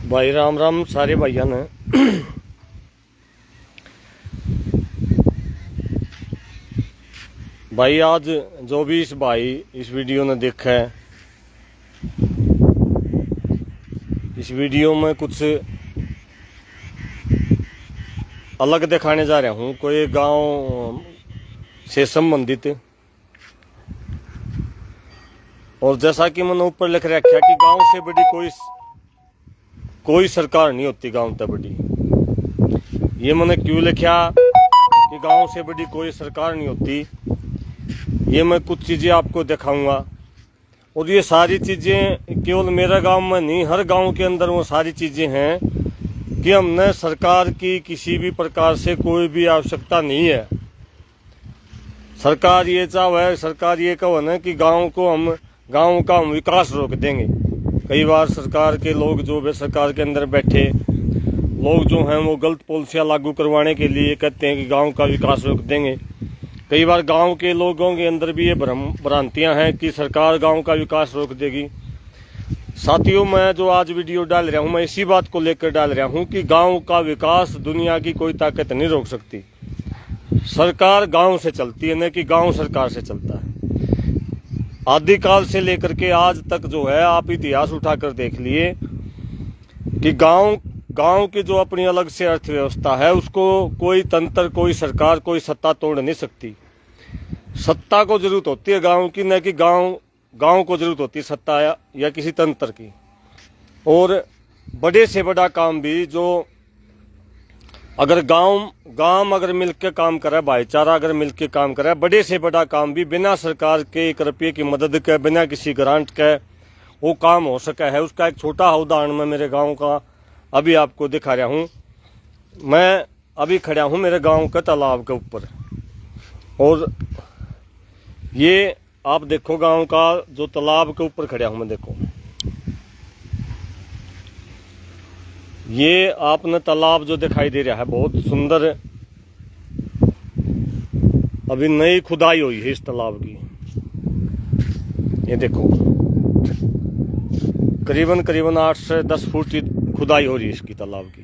भाई राम राम सारे भाइयों ने। भाई आज जो भी इस भाई इस वीडियो ने देखा है, इस वीडियो में कुछ अलग दिखाने जा रहा हूँ, कोई गांव से संबंधित। और जैसा कि मैंने ऊपर लिख रखा कि गांव से बड़ी कोई सरकार नहीं होती, गांव से बड़ी। ये मैंने क्यों लिखा कि गांव से बड़ी कोई सरकार नहीं होती, ये मैं कुछ चीजें आपको दिखाऊंगा। और ये सारी चीजें केवल मेरे गांव में नहीं, हर गांव के अंदर वो सारी चीजें हैं कि हमने सरकार की किसी भी प्रकार से कोई भी आवश्यकता नहीं है। सरकार ये चाहे, सरकार ये कहो ना कि गांव का हम विकास रोक देंगे। कई बार सरकार के लोग जो भी सरकार के अंदर बैठे लोग जो हैं वो गलत पॉलिसियां लागू करवाने के लिए कहते हैं कि गांव का विकास रोक देंगे। कई बार गांव के लोगों के अंदर भी ये भ्रांतियां हैं कि सरकार गांव का विकास रोक देगी। साथियों, मैं जो आज वीडियो डाल रहा हूं, मैं इसी बात को लेकर डाल रहा हूं कि गांव का विकास दुनिया की कोई ताकत नहीं रोक सकती। सरकार गांव से चलती है, न कि गांव सरकार से चलता है। आदिकाल से लेकर के आज तक जो है, आप इतिहास उठाकर देख लिए कि गांव की जो अपनी अलग से अर्थव्यवस्था है, उसको कोई तंत्र, कोई सरकार, कोई सत्ता तोड़ नहीं सकती। सत्ता को जरूरत होती है गांव की, न कि गांव को जरूरत होती है सत्ता या किसी तंत्र की। और बड़े से बड़ा काम भी जो अगर गांव अगर मिलकर काम करे, भाईचारा अगर मिलकर काम करे, बड़े से बड़ा काम भी बिना सरकार के 1 रुपये की मदद के, बिना किसी ग्रांट के वो काम हो सका है। उसका एक छोटा उदाहरण मैं मेरे गांव का अभी आपको दिखा रहा हूँ। मैं अभी खड़ा हूँ मेरे गांव के तालाब के ऊपर, और ये आप देखो गांव का जो तालाब के ऊपर खड़ा हूँ मैं, देखो ये आपने तालाब जो दिखाई दे रहा है, बहुत सुंदर अभी नई खुदाई हुई है इस तालाब की। ये देखो करीबन 8 से 10 फुट की खुदाई हो रही है इसकी तालाब की।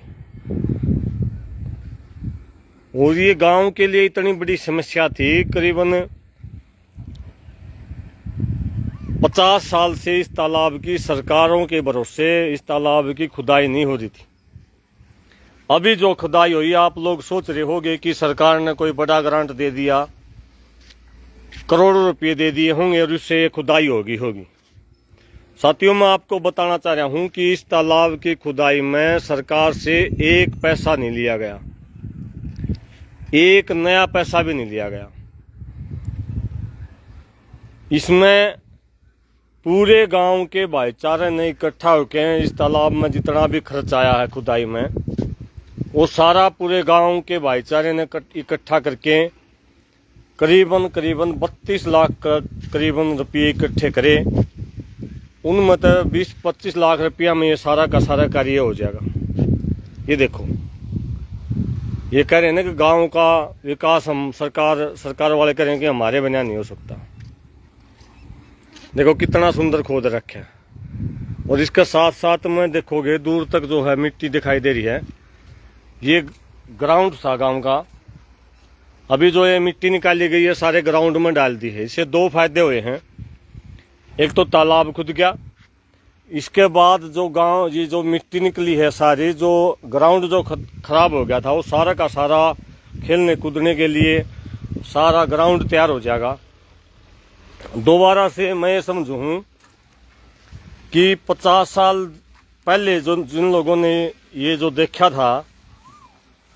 और ये गांव के लिए इतनी बड़ी समस्या थी, करीबन 50 साल से इस तालाब की सरकारों के भरोसे इस तालाब की खुदाई नहीं हो रही थी। अभी जो खुदाई हुई, आप लोग सोच रहे होंगे कि सरकार ने कोई बड़ा ग्रांट दे दिया, करोड़ों रुपए दे दिए होंगे और इससे खुदाई होगी। साथियों, मैं आपको बताना चाह रहा हूं कि इस तालाब की खुदाई में सरकार से 1 पैसा नहीं लिया गया, 1 नया पैसा भी नहीं लिया गया। इसमें पूरे गांव के भाईचारे ने इकट्ठा होकर इस तालाब में जितना भी खर्च आया है खुदाई में, वो सारा पूरे गांव के भाईचारे ने इकट्ठा करके करीबन 32 लाख करीबन रुपये इकट्ठे करे। उनमें तो 20-25 लाख रुपया में ये सारा का सारा कार्य हो जाएगा। ये देखो, ये कह रहे हैं ना कि गांव का विकास हम सरकार वाले कह रहे हैं कि हमारे बिना नहीं हो सकता। देखो कितना सुंदर खोद रखा है। और इसके साथ साथ में देखोगे दूर तक जो है मिट्टी दिखाई दे रही है। ये ग्राउंड था गांव का, अभी जो ये मिट्टी निकाली गई है सारे ग्राउंड में डाल दी है। इससे 2 फायदे हुए हैं। एक तो तालाब खुद गया, इसके बाद जो गांव ये जो मिट्टी निकली है सारी, जो ग्राउंड जो खराब हो गया था, वो सारा का सारा खेलने कूदने के लिए सारा ग्राउंड तैयार हो जाएगा। दोबारा से मैं ये समझूं कि 50 साल पहले जिन लोगों ने ये जो देखा था,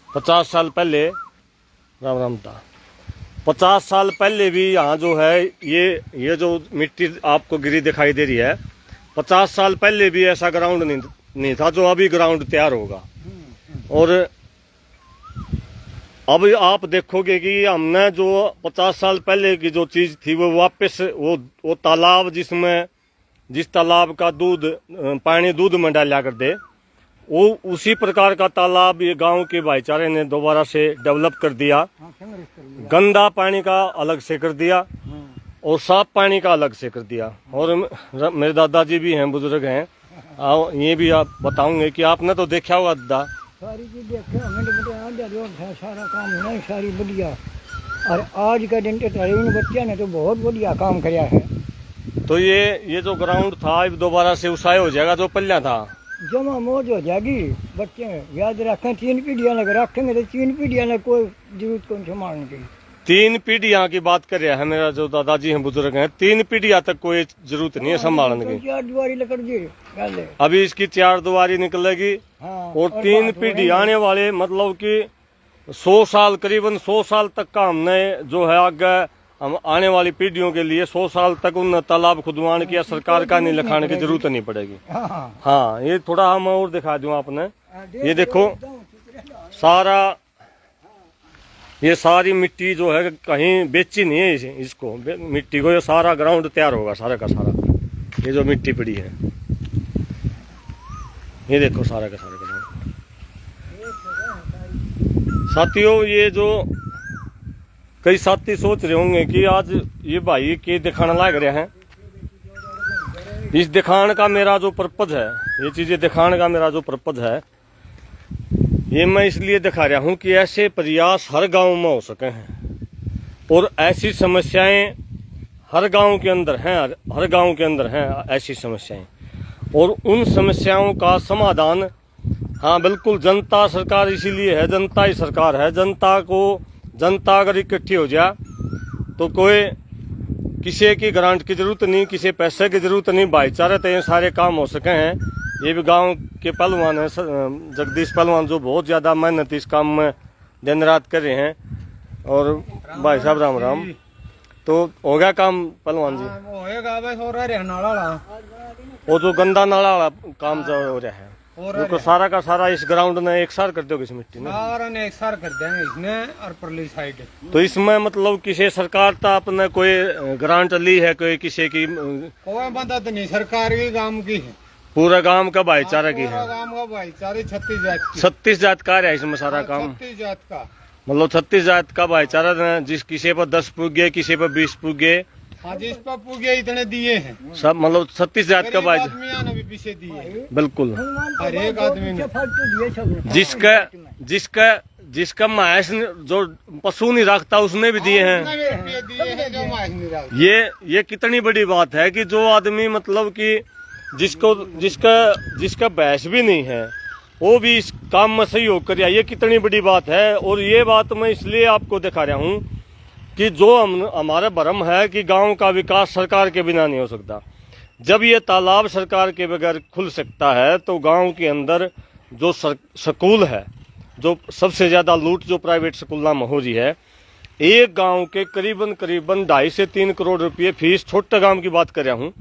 50 साल पहले, राम था, 50 साल पहले भी यहाँ जो है ये जो मिट्टी आपको गिरी दिखाई दे रही है, 50 साल पहले भी ऐसा ग्राउंड नहीं था जो अभी ग्राउंड तैयार होगा। और अब आप देखोगे कि हमने जो 50 साल पहले की जो चीज थी वो वापस वो तालाब जिस तालाब का पानी दूध में डाला कर दे, वो उसी प्रकार का तालाब ये गांव के भाईचारे ने दोबारा से डेवलप कर दिया। गंदा पानी का अलग से कर दिया और साफ पानी का अलग से कर दिया। और मेरे दादाजी भी हैं, बुजुर्ग हैं, आओ ये भी आप बताऊंगे कि आपने तो देखा होगा अद्दा सारी चीज देखे हमें तो बता रोड है सारा काम नहीं सारी बढ़िया और आज का दिन तो इन बच्चे ने तो बहुत बढ़िया काम किया है। तो ये जो ग्राउंड था अब दोबारा से उसाए हो जाएगा जो पल्ला था जमा मौज हो जाएगी। बच्चे याद रखें 3 पीढ़ियां लग रखेंगे तो 3 पीढ़ियां ने कोई जरूरत कौन संभालने की 3 पीढ़ियां की बात कर रहा है मेरा जो दादाजी हैं बुजुर्ग हैं 3 पीढ़ियां तक कोई जरूरत नहीं है संभालने की। 4 दीवारी लकड़ दी गल अभी इसकी 4 दीवारी निकलेगी और 3 पीढ़ी आने वाले मतलब कि 100 साल करीबन 100 साल तक का हमने जो है आगे हम आने वाली पीढ़ियों के लिए 100 साल तक उन तालाब खुदवान की या सरकार का नहीं लिखाने की जरूरत नहीं पड़ेगी। हाँ ये थोड़ा हम और दिखा दूं आपने ये देखो सारा ये सारी मिट्टी जो है कहीं बेची नहीं है इसको मिट्टी को ये सारा ग्राउंड तैयार होगा सारा का सारा। ये जो मिट्टी पड़ी है ये देखो सारा का सारा ग्राउंड। साथियों ये जो कई साथी सोच रहे होंगे कि आज ये भाई के दिखाने लग रहे हैं इस दिखाने का मेरा जो पर्पज है ये चीजें दिखाने का मेरा जो पर्पज है ये मैं इसलिए दिखा रहा हूं कि ऐसे प्रयास हर गांव में हो सके हैं और ऐसी समस्याएं हर गांव के अंदर हैं हर गांव के अंदर हैं ऐसी समस्याएं और उन समस्याओं का समाधान हाँ बिल्कुल जनता सरकार इसीलिए है जनता ही सरकार है। जनता अगर इकट्ठी हो जाए तो कोई किसी की ग्रांट की जरूरत नहीं किसी पैसे की जरूरत नहीं भाईचारे तो ये सारे काम हो सके हैं। ये भी गांव के पहलवान है जगदीश पहलवान जो बहुत ज्यादा मेहनत इस काम में दिन रात कर रहे हैं और भाई साहब राम राम तो हो गया काम पहलवान जी वो जो गंदा नाला वाला काम जो हो रहा है तो सारा का सारा इस ग्राउंड ने एक सार कर दो इस मिट्टी में सारा ने एक सार कर देंगे इसमें और परली साइड तो इसमें मतलब किसी सरकार था आपने कोई ग्रांट ली है कोई किसी की कोई मदद नहीं सरकार की गांव की है पूरा गांव का भाईचारा की है गांव का भाईचारे 36 जात की 36 जात का है इसमें सारा काम 36 जात का मतलब 36 जात का भाईचारा जिस किसी पर 10 पुगे किसी पर 20 पुगे हाँ जिस पर पुगे इतने दिए हैं सब मतलब 36 जात का भाईचारा ने भी पीछे दिए बिल्कुल हर एक आदमी ने जिसका मायस जो पशु नहीं रखता उसने भी दिए हैं। ये कितनी बड़ी बात है कि जो आदमी मतलब कि जिसका भैंस भी नहीं है वो भी इस काम में सहयोग कर ये कितनी बड़ी बात है। और ये बात मैं इसलिए आपको दिखा रहा हूँ कि जो हमारा भरम है कि गांव का विकास सरकार के बिना नहीं हो सकता। जब ये तालाब सरकार के बगैर खुल सकता है तो गांव के अंदर जो स्कूल है जो सबसे ज्यादा लूट जो प्राइवेट स्कूलों में हो रही है एक गांव के करीबन 2.5 से 3 करोड़ रुपये फीस छोटे गांव की बात कर रहा हूँ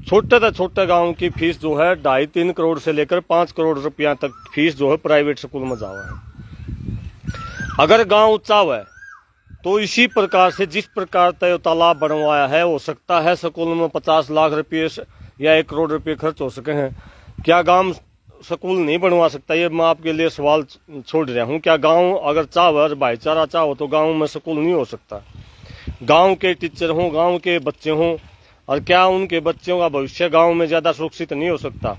छोटे से छोटे गांव की फीस जो है 2.5-3 करोड़ से लेकर 5 करोड़ रुपया तक फीस जो है प्राइवेट स्कूल में जावा है। अगर गांव ऊंचा है तो इसी प्रकार से जिस प्रकार तय तालाब बनवाया है हो सकता है स्कूल में 50 लाख रुपये या 1 करोड़ रुपये खर्च हो सके हैं। क्या गांव स्कूल नहीं बनवा सकता ये मैं आपके लिए सवाल छोड़ रहा हूँ। क्या गांव अगर चाहे भाईचारा चाहो तो गांव में स्कूल नहीं हो सकता। गांव के टीचर हों गांव के बच्चे हों और क्या उनके बच्चों का भविष्य गांव में ज्यादा सुरक्षित नहीं हो सकता।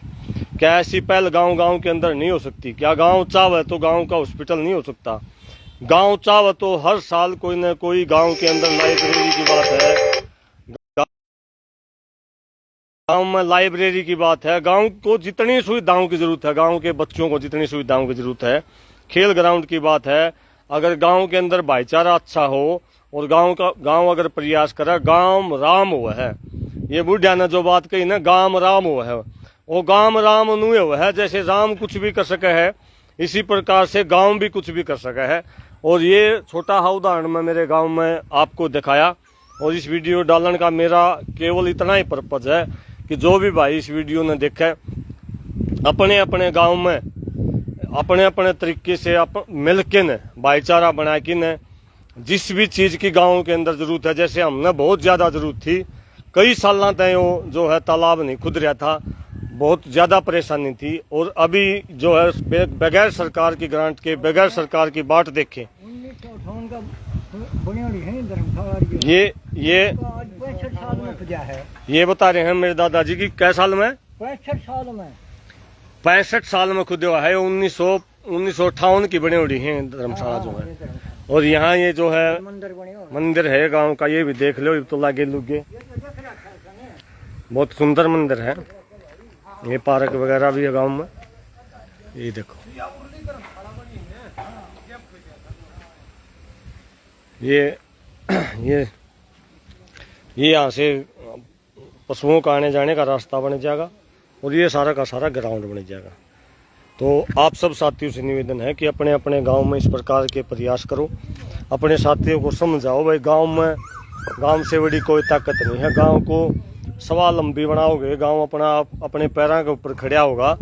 क्या ऐसी पहल गांव के अंदर नहीं हो सकती। क्या गांव चाहे तो गांव का हॉस्पिटल नहीं हो सकता। गांव चाहे तो हर साल कोई न कोई गांव के अंदर लाइब्रेरी की बात है गांव में लाइब्रेरी की बात है। गांव को जितनी सुविधाओं की जरूरत है गांव के बच्चों को जितनी सुविधाओं की जरूरत है खेल ग्राउंड की बात है। अगर गांव के अंदर भाईचारा अच्छा हो और गांव अगर प्रयास करे गांव राम हुआ है। ये बुढ़िया ने जो बात कही ना गांव राम हुआ है वो गांव राम अनुय हुआ है। जैसे राम कुछ भी कर सके है इसी प्रकार से गांव भी कुछ भी कर सका है। और ये छोटा सा उदाहरण मैं मेरे गांव में आपको दिखाया और इस वीडियो डालने का मेरा केवल इतना ही पर्पज है कि जो भी भाई इस वीडियो ने देखे अपने अपने गांव में अपने अपने तरीके से मिल के न भाईचारा बना के न जिस भी चीज की गांव के अंदर जरूरत है। जैसे हमने बहुत ज्यादा जरूरत थी कई साल तक वो जो है तालाब नहीं खुद रहा था बहुत ज्यादा परेशानी थी। और अभी जो है बगैर सरकार की ग्रांट के बगैर सरकार की बाट देखे ये बता रहे हैं मेरे दादाजी की कै साल में 65 साल में 65 साल में खुद हुआ है। 1958 की बनी हुई है धर्मशाला जो है। और यहाँ ये जो है मंदिर है गांव का, ये भी देख लो, तो लागे लुगे बहुत सुंदर मंदिर है। ये पार्क वगैरह भी है गांव में, ये देखो। ये यहाँ से पशुओं का आने जाने का रास्ता बन जाएगा और ये सारा का सारा ग्राउंड बन जाएगा। तो आप सब साथियों से निवेदन है कि अपने अपने गांव में इस प्रकार के प्रयास करो, अपने साथियों को समझाओ भाई गांव से बड़ी कोई ताकत नहीं है। गांव को स्वावलंबी बनाओगे, गांव अपने पैरों के ऊपर खड़ा होगा,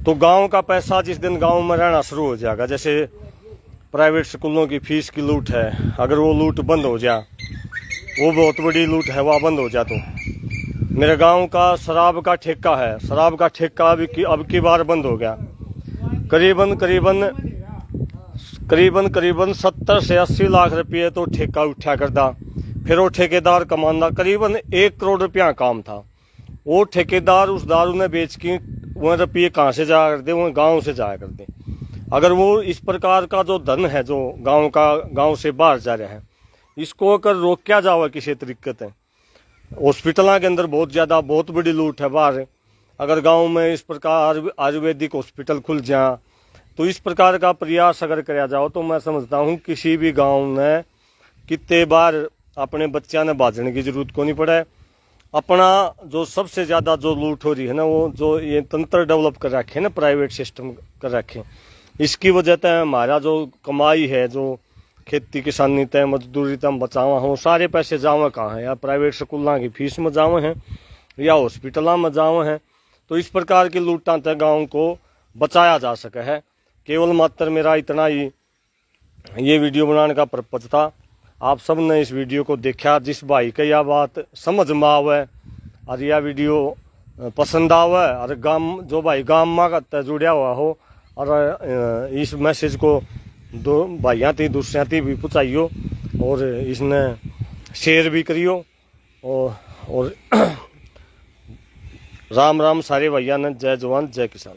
तो गांव का पैसा जिस दिन गांव में रहना शुरू हो जाएगा, जैसे प्राइवेट स्कूलों की फीस की लूट है, अगर वो लूट बंद हो जाए, वो बहुत बड़ी लूट है, वह बंद हो जाए, तो मेरे गांव का शराब का ठेका है, शराब का ठेका अब की बार बंद हो गया। करीबन 70 से 80 लाख रुपये तो ठेका उठा करदा। फिर वो ठेकेदार कमांदा करीबन 1 करोड़ रुपया काम था। वो ठेकेदार उस दारू ने बेच के वह रुपये कहाँ से जाया करते, वह गांव से जाया करते। अगर वो इस प्रकार का जो धन है जो गांव से बाहर जा रहा है, इसको अगर रोका जाए किसी तरीके से, हॉस्पिटलों के अंदर बहुत बड़ी लूट है बाहर। अगर गांव में इस प्रकार आयुर्वेदिक हॉस्पिटल खुल जाए, तो इस प्रकार का प्रयास अगर कराया जाओ, तो मैं समझता हूँ किसी भी गांव में कितने बार अपने बच्चा ने बाजने की जरूरत को नहीं पड़े। अपना जो सबसे ज़्यादा जो लूट हो रही है ना, वो जो ये तंत्र डेवलप कर रखे ना, प्राइवेट सिस्टम कर रखे, इसकी वजह से हमारा जो कमाई है, जो खेती किसानी तय मजदूरी तय बचावा हो, सारे पैसे जावे कहाँ हैं? या प्राइवेट स्कूलों की फीस में जावे हैं या हॉस्पिटलों में जावे हैं। तो इस प्रकार की लूटां तय गाँव को बचाया जा सके है। केवल मात्र मेरा इतना ही ये वीडियो बनाने का पर्पज था। आप सब ने इस वीडियो को देखा, जिस भाई का यह बात समझ में आवे और यह वीडियो पसंद आवे, और जो भाई गाँव में जुड़ा हुआ हो, और इस मैसेज को दो भाइयों थी दूसरिया थी भी पहुँचाइयो, और इसने शेयर भी करियो। और राम राम सारे भाइयों ने। जय जवान जय किसान।